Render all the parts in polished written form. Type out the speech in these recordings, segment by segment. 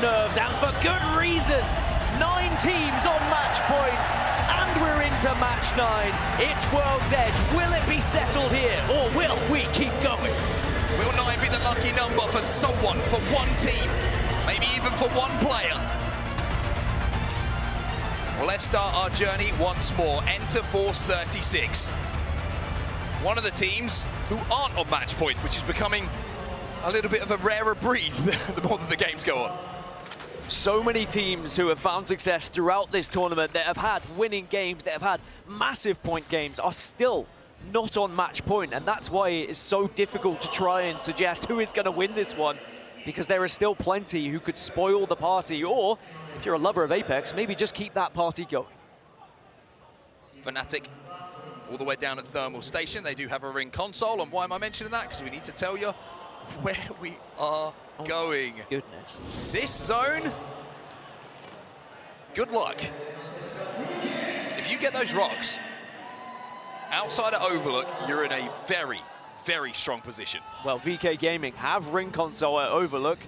nerves, and for good reason. 9 teams on match point, and we're into match 9. It's World's Edge. Will it be settled here, or will we keep going? Will 9 be the lucky number for someone, for one team, maybe even for one player? Well, let's start our journey once more. Enter Force 36. One of the teams who aren't on match point, which is becoming a little bit of a rarer breed the more that the games go on. So many teams who have found success throughout this tournament, that have had winning games, that have had massive point games, are still not on match point, and that's why it is so difficult to try and suggest who is going to win this one, because there are still plenty who could spoil the party, or if you're a lover of Apex, maybe just keep that party going. Fnatic all the way down at Thermal Station. They do have a ring console, and why am I mentioning that? Because we need to tell you where we are going. Goodness. This zone, good luck. If you get those rocks outside of Overlook, you're in a very, very strong position. Well, VK Gaming have ring console at Overlook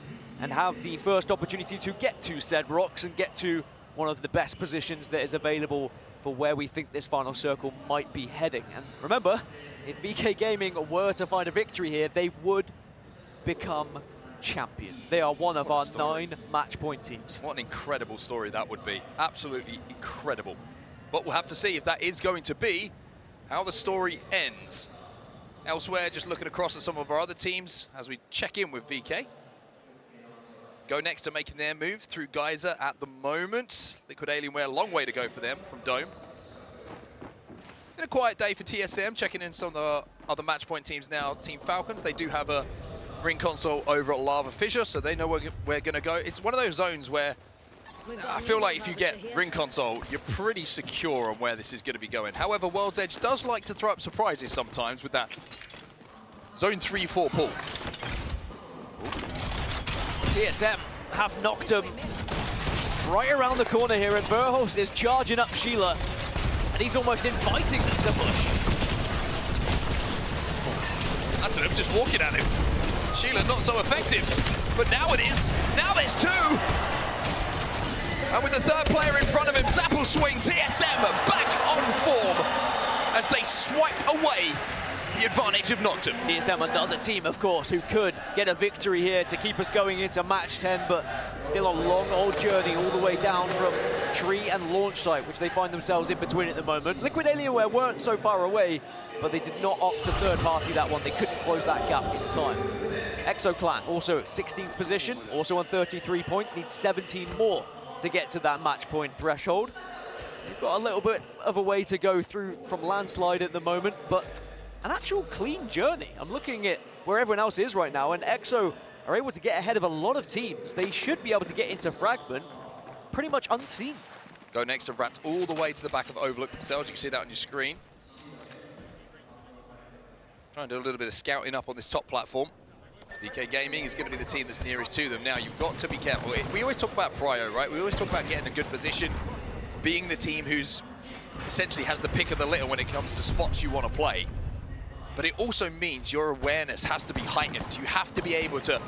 and have the first opportunity to get to said rocks and get to one of the best positions that is available for where we think this final circle might be heading. And remember, if VK Gaming were to find a victory here, they would become champions. They are one of our 9 match point teams. What an incredible story that would be. Absolutely incredible. But we'll have to see if that is going to be how the story ends. Elsewhere, just looking across at some of our other teams as we check in with VK. Go next to making their move through Geyser at the moment. Liquid Alienware, a long way to go for them from Dome. Been a quiet day for TSM, checking in some of the other match point teams now. Team Falcons, they do have a ring console over at Lava Fissure, so they know where we're going to go. It's one of those zones where I feel like if you get ring console, you're pretty secure on where this is going to be going. However, World's Edge does like to throw up surprises sometimes with that Zone 3-4 pull. TSM have knocked him right around the corner here, and Verhost is charging up Sheila, and he's almost inviting them to push. That's enough, just walking at him. Sheila not so effective, but now it is. Now there's 2. And with the 3rd player in front of him, Zappel swing, TSM back on form as they swipe away the advantage of Noctum. TSM, another team, of course, who could get a victory here to keep us going into match 10, but still a long old journey all the way down from tree and launch site, which they find themselves in between at the moment. Liquid Alienware weren't so far away, but they did not opt to third party that one. They couldn't close that gap in time. Exo Clan also 16th position, also on 33 points, needs 17 more to get to that match point threshold. They've got a little bit of a way to go through from landslide at the moment, but an actual clean journey. I'm looking at where everyone else is right now, and Exo are able to get ahead of a lot of teams. They should be able to get into Fragment pretty much unseen. Go next to wrapped all the way to the back of Overlook themselves. You can see that on your screen. Trying to do a little bit of scouting up on this top platform. VK Gaming is going to be the team that's nearest to them. Now, you've got to be careful. We always talk about prio, right? We always talk about getting a good position, being the team who's essentially has the pick of the litter when it comes to spots you want to play. But it also means your awareness has to be heightened. You have to be able to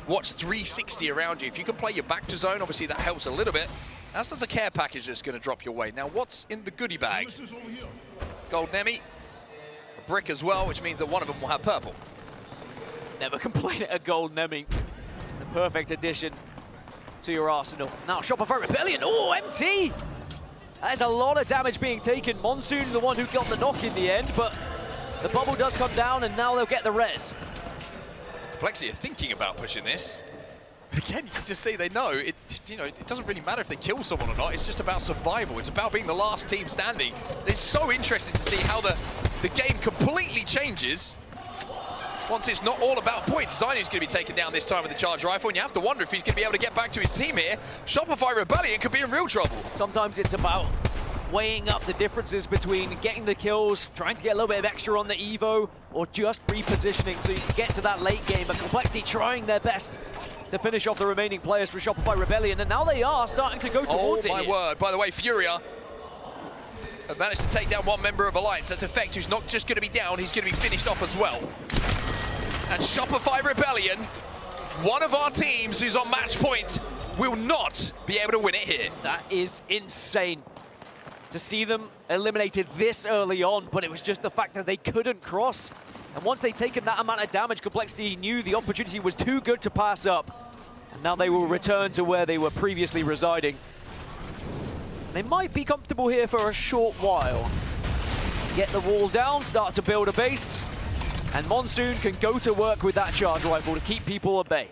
watch 360 around you. If you can play your back to zone, obviously that helps a little bit. That's a care package that's going to drop your way. Now, what's in the goodie bag? Gold Nemi, a brick as well, which means that one of them will have purple. Never complain at a gold Nemi. The perfect addition to your arsenal. Now, Shopify Rebellion. Oh, MT! That is a lot of damage being taken. Monsoon, the one who got the knock in the end, but the bubble does come down, and now they'll get the res. Complexity are thinking about pushing this. Again, you can just see they know it. You know, it doesn't really matter if they kill someone or not. It's just about survival. It's about being the last team standing. It's so interesting to see how the game completely changes once it's not all about points. Zainu's going to be taken down this time with the charge rifle, and you have to wonder if he's going to be able to get back to his team here. Shopify Rebellion could be in real trouble. Sometimes it's about weighing up the differences between getting the kills, trying to get a little bit of extra on the Evo, or just repositioning so you can get to that late game. But Complexity trying their best to finish off the remaining players for Shopify Rebellion, and now they are starting to go towards it. Oh my word. By the way, Furia have managed to take down one member of Alliance. That's Effect, who's not just going to be down, he's going to be finished off as well. And Shopify Rebellion, one of our teams who's on match point, will not be able to win it here. That is insane to see them eliminated this early on, but it was just the fact that they couldn't cross. And once they'd taken that amount of damage, Complexity knew the opportunity was too good to pass up. And now they will return to where they were previously residing. They might be comfortable here for a short while. Get the wall down, start to build a base, and Monsoon can go to work with that charge rifle to keep people at bay.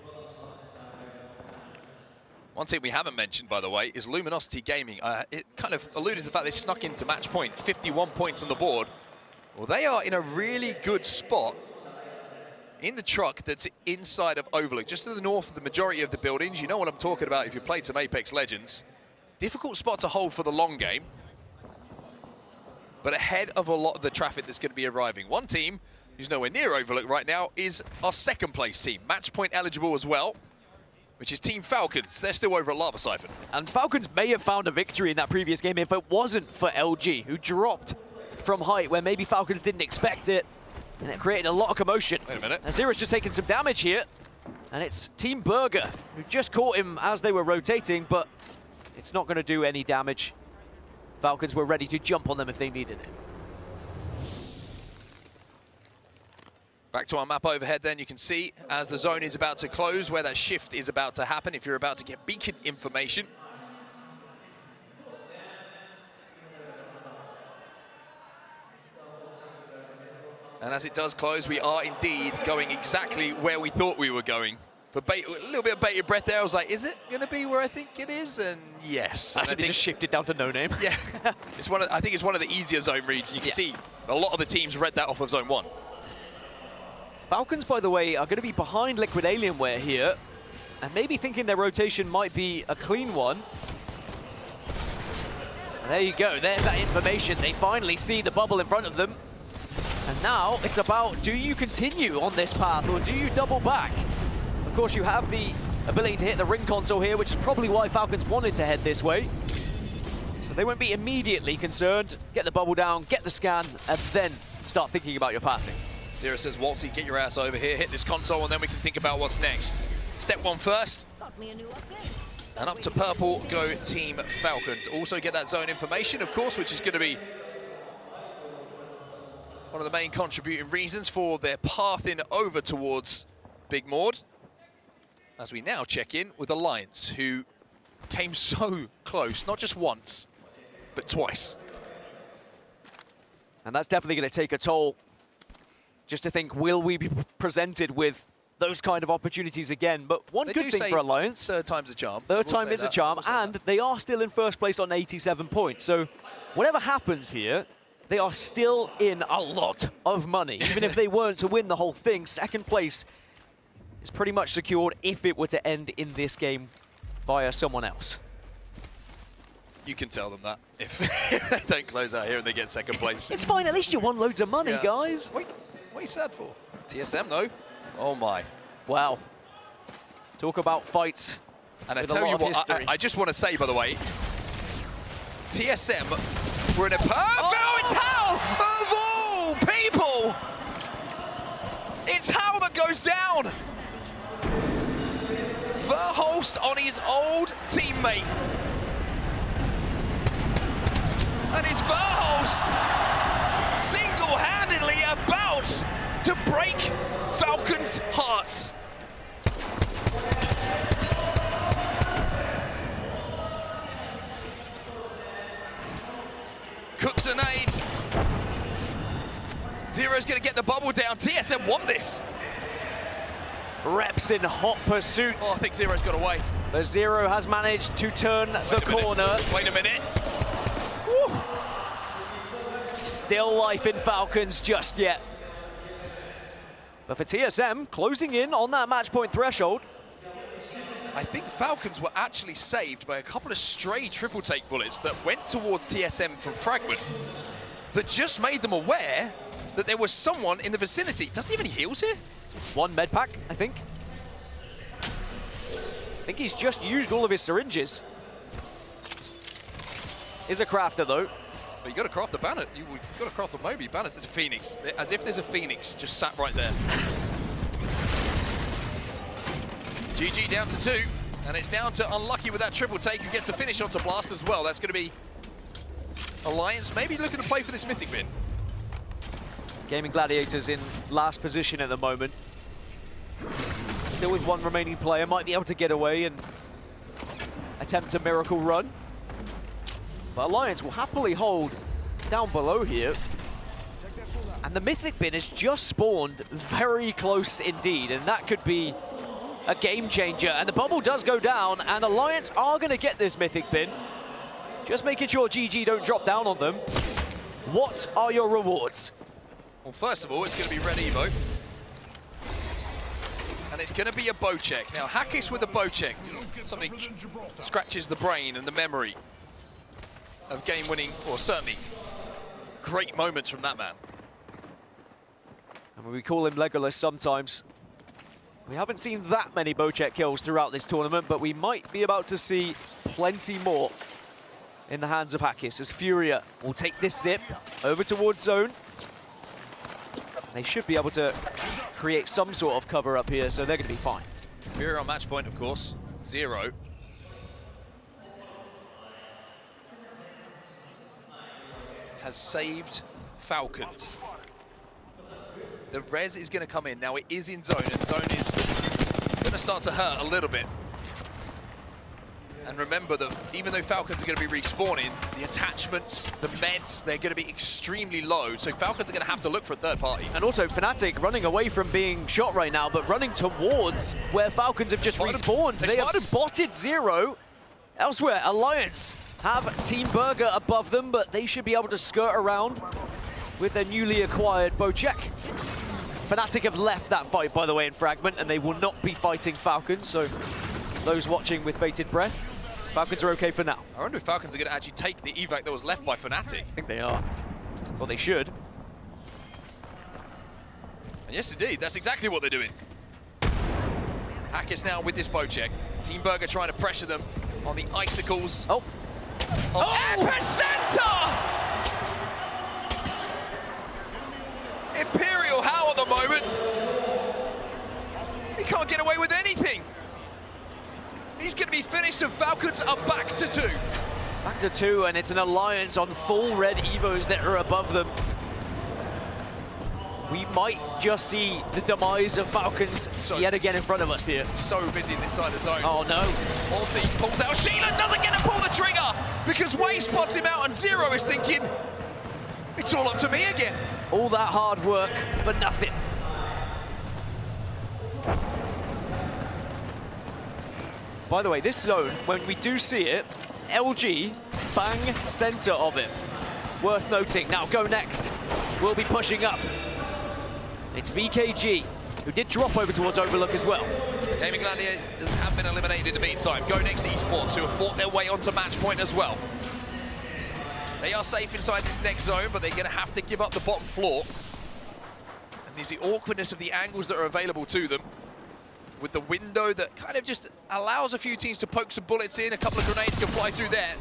One team we haven't mentioned, by the way, is Luminosity Gaming. It kind of alluded to the fact they snuck into match point, 51 points on the board. Well, they are in a really good spot in the truck that's inside of Overlook, just to the north of the majority of the buildings. You know what I'm talking about if you've played some Apex Legends. Difficult spot to hold for the long game, but ahead of a lot of the traffic that's going to be arriving. One team who's nowhere near Overlook right now is our second place team, match point eligible as well, which is Team Falcons. They're still over at Lava Siphon. And Falcons may have found a victory in that previous game if it wasn't for LG, who dropped from height where maybe Falcons didn't expect it, and it created a lot of commotion. Wait a minute. Zero's just taking some damage here, and it's Team Burger who just caught him as they were rotating, but it's not going to do any damage. Falcons were ready to jump on them if they needed it. Back to our map overhead then, you can see as the zone is about to close where that shift is about to happen if you're about to get beacon information. And as it does close, we are indeed going exactly where we thought we were going. For a little bit of bated breath there, I was like, is it going to be where I think it is? And yes. Actually, they just shifted down to no name. Yeah, I think it's one of the easier zone reads. You can see a lot of the teams read that off of zone 1. Falcons, by the way, are going to be behind Liquid Alienware here, and maybe thinking their rotation might be a clean one. And there you go, there's that information. They finally see the bubble in front of them. And now it's about, do you continue on this path or do you double back? Of course, you have the ability to hit the ring console here, which is probably why Falcons wanted to head this way. So they won't be immediately concerned. Get the bubble down, get the scan, and then start thinking about your pathing. Zero says, Waltzy, get your ass over here, hit this console, and then we can think about what's next. Step 1 first. And up to purple go Team Falcons. Also get that zone information, of course, which is going to be one of the main contributing reasons for their pathing over towards Big Maud. As we now check in with Alliance, who came so close, not just once, but twice. And that's definitely going to take a toll. Just to think, will we be presented with those kind of opportunities again? But one good thing for Alliance, third time's a charm. Third time is a charm, and they are still in first place on 87 points. So whatever happens here, they are still in a lot of money. Even if they weren't to win the whole thing, second place is pretty much secured if it were to end in this game via someone else. You can tell them that if they don't close out here and they get second place. It's fine, at least you won loads of money, guys. Wait, what are you sad for? TSM though? Oh my. Wow. Talk about fights. And I tell you what, I just want to say, by the way, TSM were in a perfect... Oh, it's Hal! Of all people! It's Hal that goes down! Verholst on his old teammate. And it's Verholst single-handedly about to break Falcons' hearts. Cooks a nade. Zero's going to get the bubble down. TSM won this. Reps in hot pursuit. Oh, I think Zero's got away. But Zero has managed to turn the corner. Wait a minute. Woo. Still life in Falcons just yet. But for TSM, closing in on that match point threshold. I think Falcons were actually saved by a couple of stray triple take bullets that went towards TSM from Fragment that just made them aware that there was someone in the vicinity. Does he have any heals here? One med pack, I think. I think he's just used all of his syringes. Is a crafter though. But you got to craft the banner. You got to craft the Moby banners. There's a Phoenix. As if there's a Phoenix just sat right there. GG down to 2. And it's down to Unlucky with that triple take, who gets the finish onto Blast as well. That's going to be Alliance maybe looking to play for this Mythic bin. Gaming Gladiators in last position at the moment. Still with one remaining player, might be able to get away and attempt a miracle run. But Alliance will happily hold down below here. And the Mythic bin has just spawned very close indeed, and that could be a game changer. And the bubble does go down, and Alliance are going to get this Mythic bin. Just making sure GG don't drop down on them. What are your rewards? Well, first of all, it's going to be red Evo. And it's going to be a bow check. Now, Hackis with a bow check. Something scratches the brain and the memory of game-winning, or certainly great moments from that man. And we call him Legolas sometimes. We haven't seen that many bow check kills throughout this tournament, but we might be about to see plenty more in the hands of Hackis, as Furia will take this zip over towards zone. They should be able to create some sort of cover up here, so they're going to be fine. Furia on match point, of course. 0. Has saved Falcons. The res is going to come in. Now it is in zone, and zone is going to start to hurt a little bit. And remember that even though Falcons are going to be respawning, the attachments, the meds, they're going to be extremely low. So Falcons are going to have to look for a third party. And also Fnatic running away from being shot right now, but running towards where Falcons have just respawned. They have spotted Zero. Elsewhere, Alliance have Team Burger above them, but they should be able to skirt around with their newly acquired Bocheck. Fnatic have left that fight, by the way, in Fragment, and they will not be fighting Falcons, so those watching with bated breath, Falcons are okay for now. I wonder if Falcons are going to actually take the evac that was left by Fnatic. I think they are. Well, they should. And yes, indeed, that's exactly what they're doing. Hackis now with this bow check. Team Burger trying to pressure them on the icicles. Oh! Epicenter! Imperial How at the moment. He can't get away with anything. He's going to be finished, and Falcons are back to 2. Back to 2, and it's an Alliance on full red Evos that are above them. We might just see the demise of Falcons yet again in front of us here. So busy this side of the zone. Oh no. Multi pulls out. Sheelan doesn't get to pull the trigger because Way spots him out, and Zero is thinking, it's all up to me again. All that hard work for nothing. By the way, this zone, when we do see it, LG bang center of it. Worth noting. Now Go Next will be pushing up. It's VKG, who did drop over towards Overlook as well. Gaming Gladiators have been eliminated in the meantime. Go Next Esports, who have fought their way onto match point as well. They are safe inside this next zone, but they're going to have to give up the bottom floor. And there's the awkwardness of the angles that are available to them, with the window that kind of just allows a few teams to poke some bullets in. A couple of grenades can fly through there.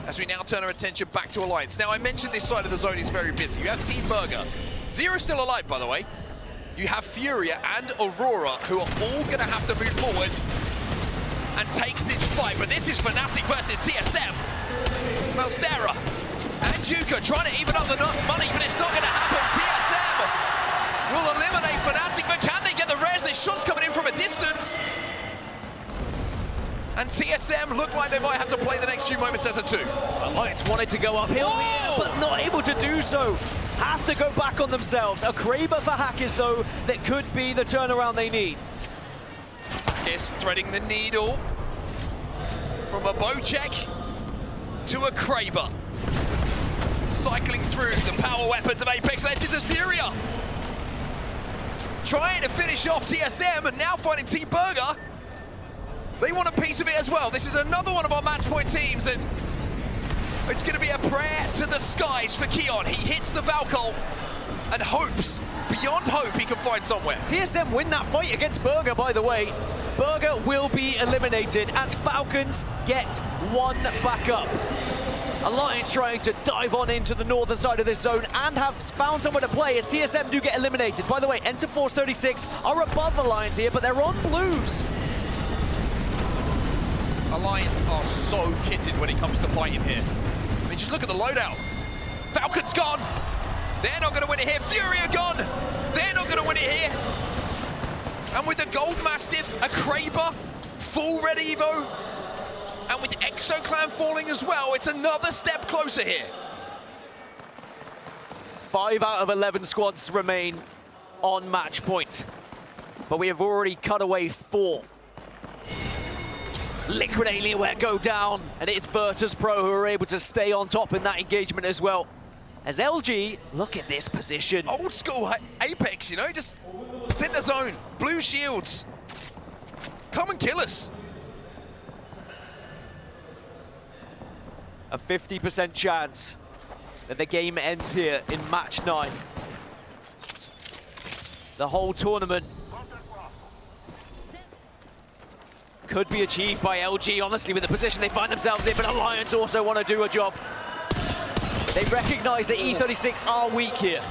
As we now turn our attention back to Alliance. Now, I mentioned this side of the zone is very busy. You have Team Burger. Zero's still alive, by the way. You have Furia and Aurora, who are all going to have to move forward and take this fight. But this is Fnatic versus TSM. Malstera and Juka trying to even up the money, but it's not going to happen. TSM will eliminate Fnatic, but can they get the res? There's shots coming in from a distance. And TSM look like they might have to play the next few moments as a 2. Alliance wanted to go uphill here, but not able to do so. Have to go back on themselves. A Kraber for Hackis, though, that could be the turnaround they need. Hackis threading the needle from a bow check to a Kraber. Cycling through the power weapons of apexlegends as Furia. Trying to finish off TSM, and now finding Team Burger. They want a piece of it as well. This is another one of our match point teams, and it's going to be a prayer to the skies for Keon. He hits the Valkyrie and hopes, beyond hope, he can find somewhere. TSM win that fight against Burger, by the way. Burger will be eliminated as Falcons get one back up. Alliance trying to dive on into the northern side of this zone and have found somewhere to play as TSM do get eliminated. By the way, Enter Force 36 are above Alliance here, but they're on blues. Alliance are so kitted when it comes to fighting here. I mean, just look at the loadout. Falcon's gone. They're not going to win it here. Fury are gone. They're not going to win it here. And with the Gold Mastiff, a Kraber, full Red Evo, and with ExoClan falling as well, it's another step closer here. 5 out of 11 squads remain on match point, but we have already cut away 4. Liquid Alienware go down, and it's Virtus Pro who are able to stay on top in that engagement as well. As LG, look at this position. Old school Apex, you know, just center zone, blue shields. Come and kill us. A 50% chance that the game ends here in match 9. The whole tournament could be achieved by LG, honestly, with the position they find themselves in, but Alliance also want to do a job. They recognize that E36 are weak here.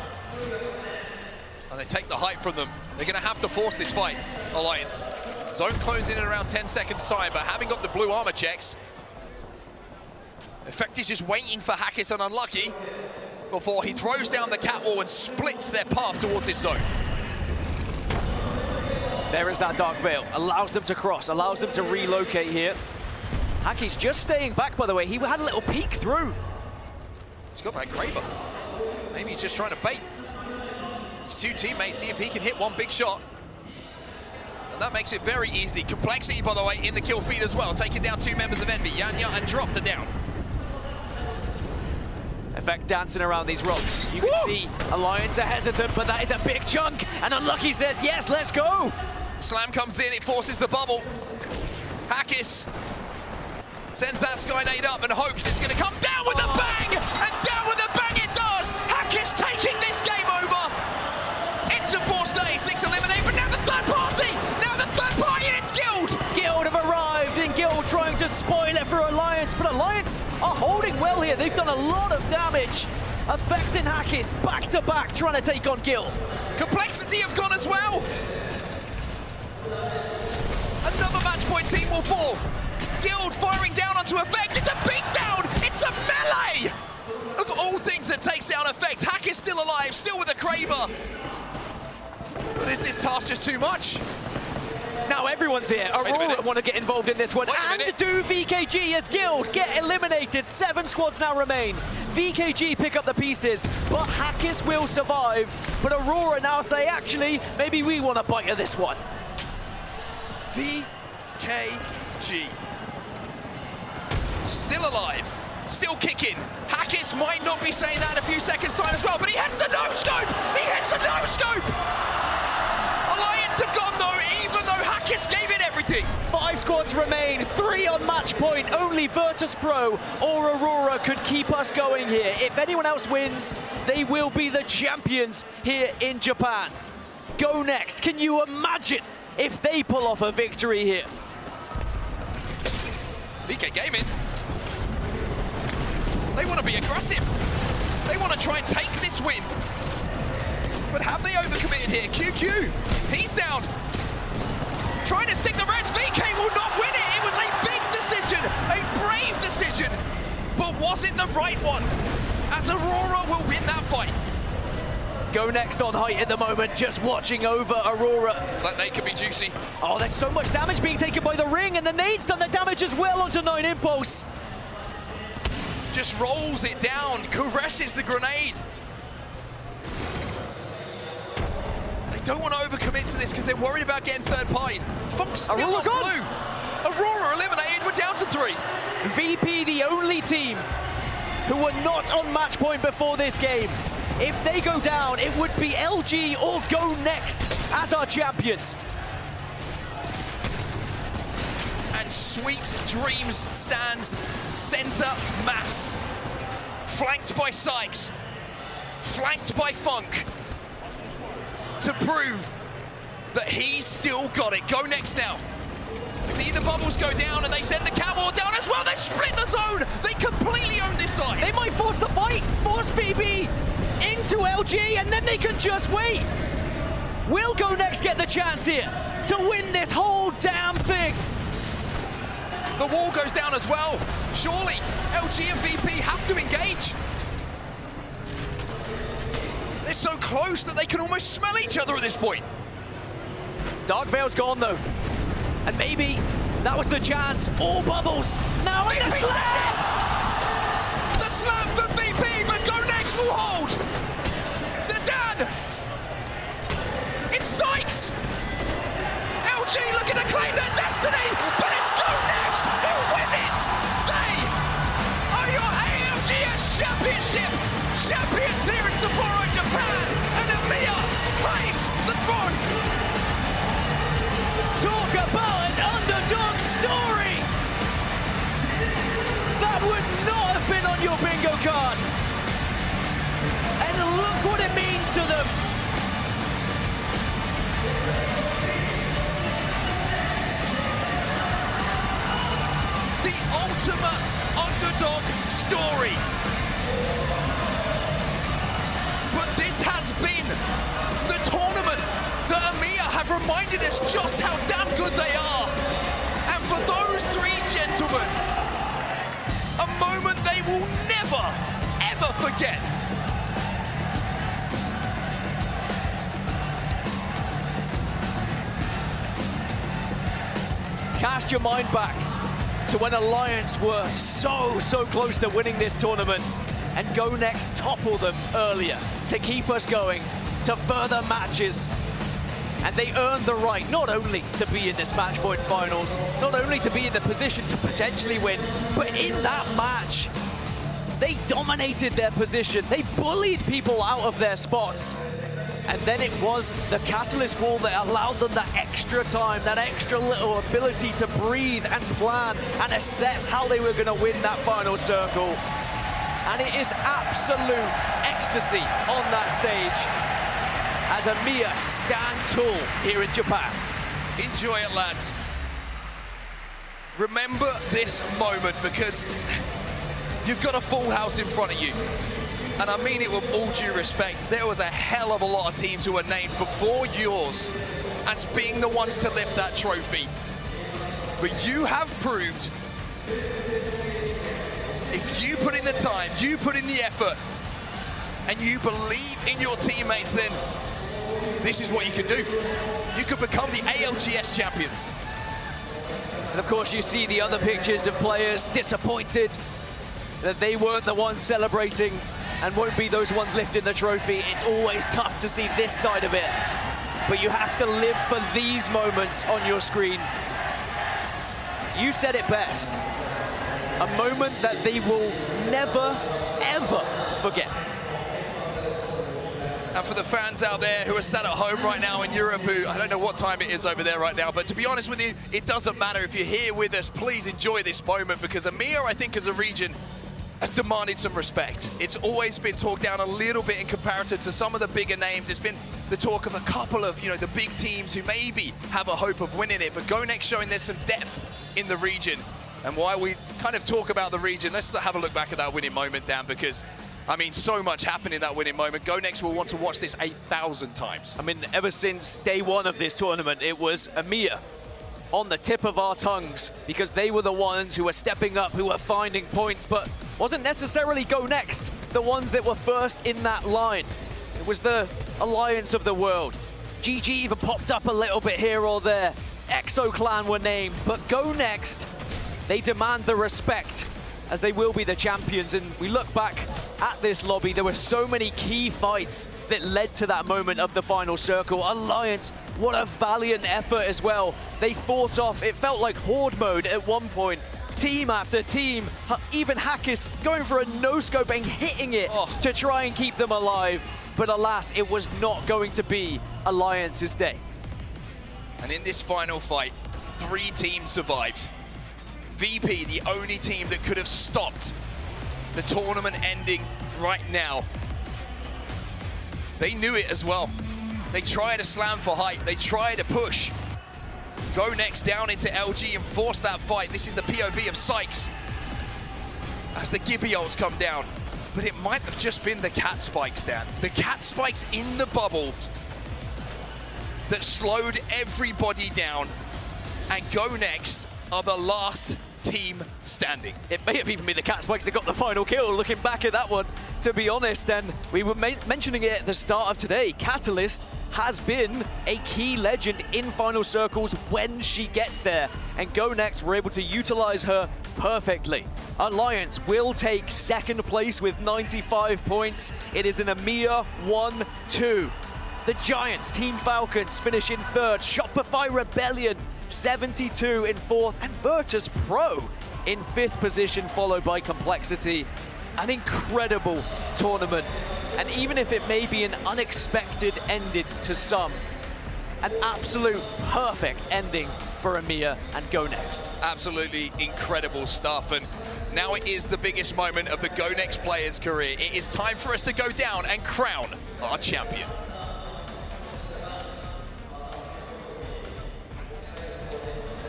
And they take the hype from them. They're going to have to force this fight, Alliance. Zone closing in around 10 seconds time, but having got the blue armor checks, Effect is just waiting for Hackis and Unlucky before he throws down the cat wall and splits their path towards his zone. There is that Dark Veil, allows them to cross, allows them to relocate here. Hackis just staying back, by the way. He had a little peek through. He's got that Kraber. Maybe he's just trying to bait his 2 teammates, see if he can hit one big shot. And that makes it very easy. Complexity, by the way, in the kill feed as well, taking down 2 members of Envy. Yanya and Dropped are down. Effect dancing around these rocks. You can see Alliance are hesitant, but that is a big chunk. And Unlucky says, yes, let's go. Slam comes in, it forces the bubble. Hackis sends that Skynade up and hopes it's going to come down with a bang! And down with a bang it does! Hackis taking this game over! Into 4 stays, 6 eliminate, but now the third party! Now the third party and it's Guild! Guild have arrived, and Guild trying to spoil it for Alliance, but Alliance are holding well here. They've done a lot of damage. Affecting Hackis back to back, trying to take on Guild. Complexity have gone as well! Another match point team will fall. Guild firing down onto Effect. It's a beatdown! It's a melee! Of all things that takes down Effect, Hackis still alive, still with a Kraber. But is this task just too much? Now everyone's here. Aurora want to get involved in this one. And do VKG as Guild get eliminated. 7 squads now remain. VKG pick up the pieces, but Hackis will survive. But Aurora now say, actually, maybe we want a bite of this one. VKG. Still alive, still kicking. Hackis might not be saying that in a few seconds' time as well, but he hits the no-scope! He hits the no-scope! Alliance have gone though, even though Hackis gave it everything. 5 squads remain, 3 on match point. Only Virtus Pro or Aurora could keep us going here. If anyone else wins, they will be the champions here in Japan. Go Next, can you imagine if they pull off a victory here? VK Gaming, they want to be aggressive. They want to try and take this win. But have they overcommitted here? QQ, he's down. Trying to stick the rest. VK will not win it. It was a big decision, a brave decision. But was it the right one? As Aurora will win that fight. Go Next on height at the moment, just watching over Aurora. That nade could be juicy. Oh, there's so much damage being taken by the ring, and the nade's done the damage as well onto 9 Impulse. Just rolls it down, caresses the grenade. They don't want to overcommit to this because they're worried about getting third pied. Funk's still Aurora on gone. blue. Aurora eliminated, we're down to 3. VP, the only team who were not on match point before this game. If they go down, it would be LG or Go Next as our champions. And Sweet Dreams stands center mass. Flanked by Sykes, flanked by Funk, to prove that he's still got it. Go Next now. See the bubbles go down and they send the catwalk down as well. They split the zone. They completely own this side. They might force the fight, force VB into LG, and then they can just wait. Will Go Next get the chance here to win this whole damn thing? The wall goes down as well. Surely, LG and VP have to engage. They're so close that they can almost smell each other at this point. Dark Veil's gone though. And maybe that was the chance. All bubbles. Now it's the slam! The slam for VP, but Go Next will hold. Zidane. It's Sykes. LG looking to claim their destiny, but it's Go Next who win it. They are your ALGS Championship champions here in Sapporo, Japan, and Amiya claims the throne. Talk about an underdog story! That would not have been on your bingo card. And look what it means to them. The ultimate underdog story. But this has been the tournament that Amiya have reminded us just how damn good they are. And for those three gentlemen, a moment they will never, ever forget. Cast your mind back to when Alliance were so close to winning this tournament, and Go Next toppled them earlier to keep us going to further matches. And they earned the right not only to be in this match point finals, not only to be in the position to potentially win, but in that match, they dominated their position. They bullied people out of their spots. And then it was the Catalyst wall that allowed them that extra time, that extra little ability to breathe and plan and assess how they were going to win that final circle. And it is absolute ecstasy on that stage as Amiya stand tall here in Japan. Enjoy it, lads. Remember this moment, because you've got a full house in front of you. And I mean it with all due respect, there was a hell of a lot of teams who were named before yours as being the ones to lift that trophy. But you have proved, if you put in the time, you put in the effort, and you believe in your teammates, then this is what you can do. You could become the ALGS champions. And of course you see the other pictures of players disappointed that they weren't the ones celebrating and won't be those ones lifting the trophy. It's always tough to see this side of it, but you have to live for these moments on your screen. You said it best, a moment that they will never, ever forget. And for the fans out there who are sat at home right now in Europe, who I don't know what time it is over there right now, but to be honest with you, it doesn't matter. If you're here with us, please enjoy this moment, because Amiya, I think, as a region, has demanded some respect. It's always been talked down a little bit in comparison to some of the bigger names. It's been the talk of a couple of, the big teams who maybe have a hope of winning it, but Go Next showing there's some depth in the region. And while we kind of talk about the region, let's have a look back at that winning moment, Dan, because I mean, so much happened in that winning moment. Go Next will want to watch this 8,000 times. I mean, ever since day one of this tournament, it was Amiya on the tip of our tongues, because they were the ones who were stepping up, who were finding points, but wasn't necessarily Go Next the ones that were first in that line. It was the Alliance of the world. GG even popped up a little bit here or there. Exo Clan were named, but Go Next, they demand the respect, as they will be the champions. And we look back at this lobby, there were so many key fights that led to that moment of the final circle. Alliance, what a valiant effort as well. They fought off, it felt like horde mode at one point. Team after team, even Hackis going for a no-scope and hitting it to try and keep them alive. But alas, it was not going to be Alliance's day. And in this final fight, 3 teams survived. VP, the only team that could have stopped the tournament ending right now. They knew it as well. They tried to slam for height. They tried to push. Go Next down into LG and force that fight. This is the POV of Sykes as the Gibby ults come down. But it might have just been the cat spikes, Dan. The cat spikes in the bubble that slowed everybody down. And Go Next are the last team standing. It may have even been the Cat Spikes that got the final kill, looking back at that one, to be honest. And we were mentioning it at the start of today. Catalyst has been a key legend in final circles when she gets there. And Go Next were able to utilize her perfectly. Alliance will take second place with 95 points. It is an EMEA 1-2. The Giants, Team Falcons, finish in third. Shopify Rebellion, 72 in fourth. And Virtus Pro in fifth position, followed by Complexity. An incredible tournament. And even if it may be an unexpected ending to some, an absolute perfect ending for EMEA and Go Next. Absolutely incredible stuff. And now it is the biggest moment of the Go Next player's career. It is time for us to go down and crown our champion.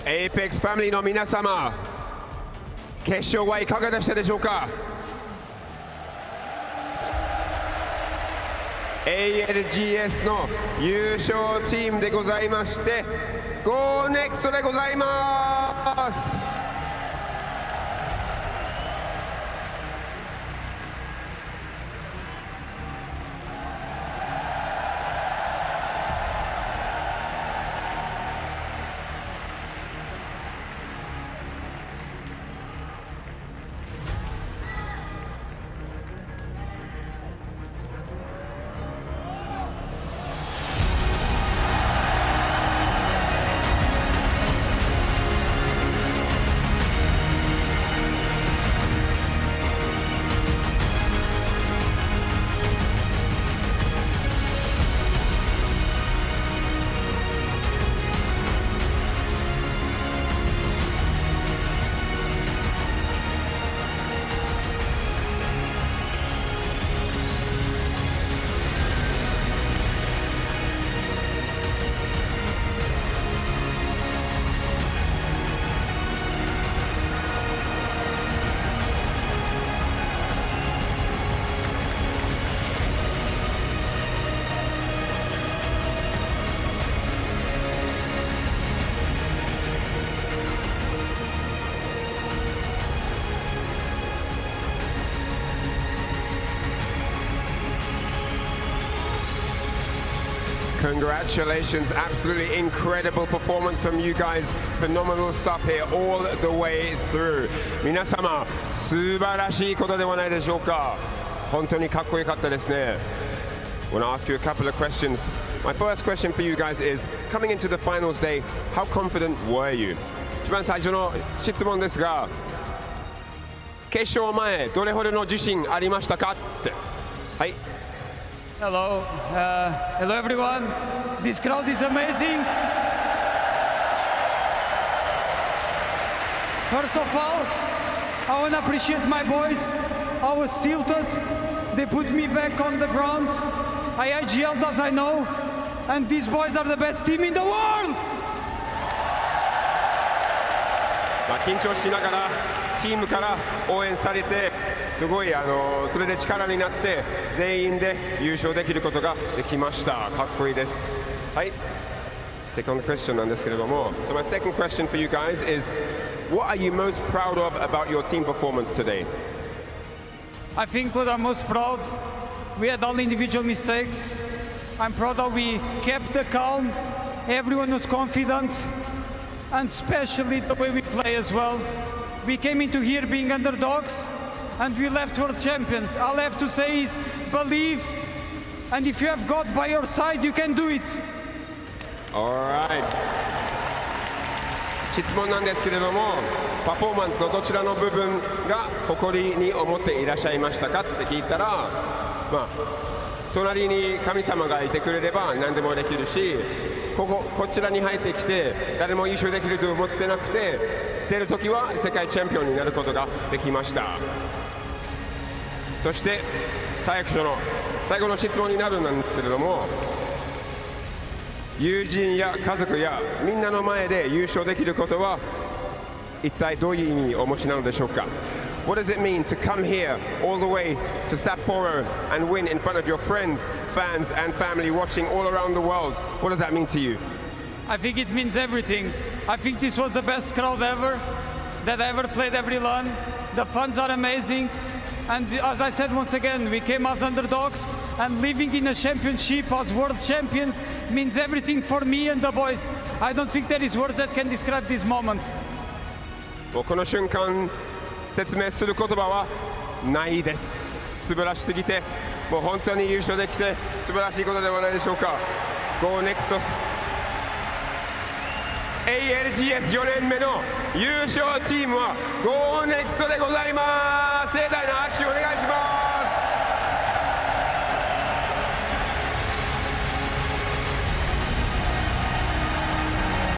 Apex ファミリーの皆様、決勝はいかがでしたでしょうか。ALGS の優勝チームでございまして、Go Next でございます。Congratulations, absolutely incredible performance from you guys. Phenomenal stuff here all the way through. 皆様、素晴らしいことではないでしょうか。本当にかっこよかったですね。I want to ask you a couple of questions. My first question for you guys is, coming into the finals day, how confident were you? 一番最初の質問ですが、決勝前、どれほどの自信ありましたかって。はい。Hello, hello everyone. This crowd is amazing. First of all, I want to appreciate my boys. I was tilted. They put me back on the ground. I IGL'd as I know, and these boys are the best team in the world. 緊張しながらチームから応援されて、すごいそれで力になって全員で優勝できることができました。かっこいいです。はい。Second question なんですけれども、So my second question for you guys is, what are you most proud of about your team performance today? I think what I'm most proud, we had all individual mistakes. I'm proud that we kept the calm. Everyone was confident, and especially the way we play as well. We came into here being underdogs, and we left world champions. All I have to say is believe, and if you have God by your side, you can do it. Alright. 質問なんですけれども、パフォーマンスのどちらの部分が誇りに思っていらっしゃいましたかって聞いたら、隣に神様がいてくれれば何でもできるし、こちらに入ってきて誰も優勝できると思ってなくて、出るときは世界チャンピオンになることができました。そして最後の質問になるんですけれども、友人や家族やみんなの前で優勝できることは一体どういう意味をお持ちなのでしょうか。What does it mean to come here all the way to Sapporo and win in front of your friends, fans and family watching all around the world? What does that mean to you? I think it means everything. I think this was the best crowd ever. that I ever played every LAN. The fans are amazing. And as I said once again, we came as underdogs, and living in a championship as world champions means everything for me and the boys. I don't think there is words that can describe this moment. もうこの瞬間説明する言葉はないです。素晴らしすぎて、もう本当に優勝できて素晴らしいことではないでしょうか。Go Next ALGS4 年目の優勝チームは Go Next でございます。盛大な拍手をお願いします。